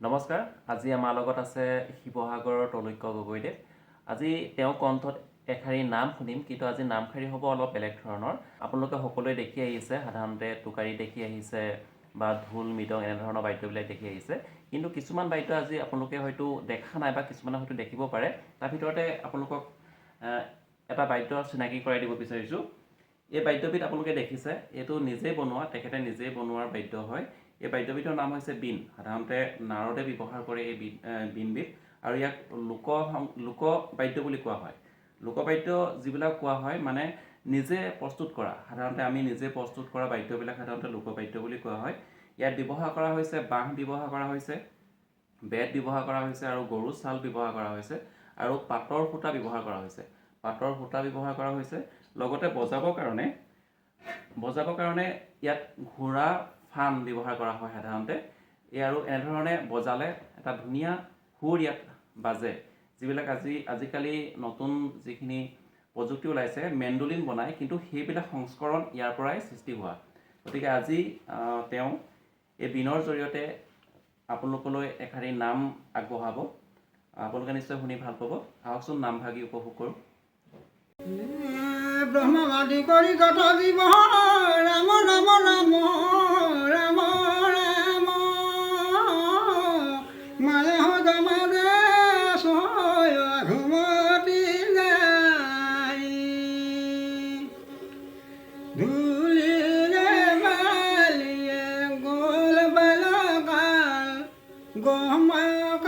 নমস্কাৰ। আজি আমাৰ লগত আছে শিৱসাগৰৰ তলৈক্য গগৈদেৱ। আজি তেওঁ কণ্ঠত এশাৰী নাম শুনিম, কিন্তু আজি নামশাৰী হ'ব অলপ বেলেগ ধৰণৰ। আপোনালোকে সকলোৱে দেখি আহিছে, সাধাৰণতে টোকাৰী দেখি আহিছে বা ঢোল মৃদং এনেধৰণৰ বাদ্যবিলাক দেখি আহিছে, কিন্তু কিছুমান বাদ্য আজি আপোনালোকে হয়তো দেখা নাই বা কিছুমানে হয়তো দেখিব পাৰে। তাৰ ভিতৰতে আপোনালোকক এটা বাদ্য চিনাকি কৰাই দিব বিচাৰিছোঁ। এই বাদ্যবিধ আপোনালোকে দেখিছে, এইটো নিজেই বনোৱা, তেখেতে নিজেই বনোৱাৰ বাদ্য হয়। এই বাদ্যবিধৰ নাম হৈছে বীণ। সাধাৰণতে নাৰদে ব্যৱহাৰ কৰে এই বীণবিধ, আৰু ইয়াক লোক বাদ্য বুলি কোৱা হয়। লোকবাদ্য যিবিলাক কোৱা হয় মানে নিজে প্ৰস্তুত কৰা, সাধাৰণতে আমি নিজে প্ৰস্তুত কৰা বাদ্যবিলাক সাধাৰণতে লোকবাদ্য বুলি কোৱা হয়। ইয়াত ব্যৱহাৰ কৰা হৈছে বাঁহ ব্যৱহাৰ কৰা হৈছে, বেত ব্যৱহাৰ কৰা হৈছে, আৰু গৰু ছাল ব্যৱহাৰ কৰা হৈছে, আৰু পাটৰ সূতা ব্যৱহাৰ কৰা হৈছে। লগতে বজাবৰ কাৰণে ইয়াত ঘোঁৰা ফান ব্যৱহাৰ কৰা হয় সাধাৰণতে। আৰু এনেধৰণে বজালে এটা ধুনীয়া সুৰ ইয়াত বাজে, যিবিলাক আজিকালি নতুন যিখিনি প্ৰযুক্তি ওলাইছে মেণ্ডলিন বনায়, কিন্তু সেইবিলাক সংস্কৰণ ইয়াৰ পৰাই সৃষ্টি হোৱা। গতিকে আজি তেওঁ এই বীণৰ জৰিয়তে আপোনালোকলৈ এশাৰী নাম আগবঢ়াব। আপোনালোকে নিশ্চয় শুনি ভাল পাব। আহকচোন নামভাগি উপভোগ কৰোঁ। ব্ৰহ্মবাদী কৰি কথা জীৱ ৰাম ৰাম ৰাম ৰাম ৰাম মায়ে সদমাদে ছয় ঘুমতি যায় ধূলিৰে বালিয়ে গ'ল বেলকাল গমাক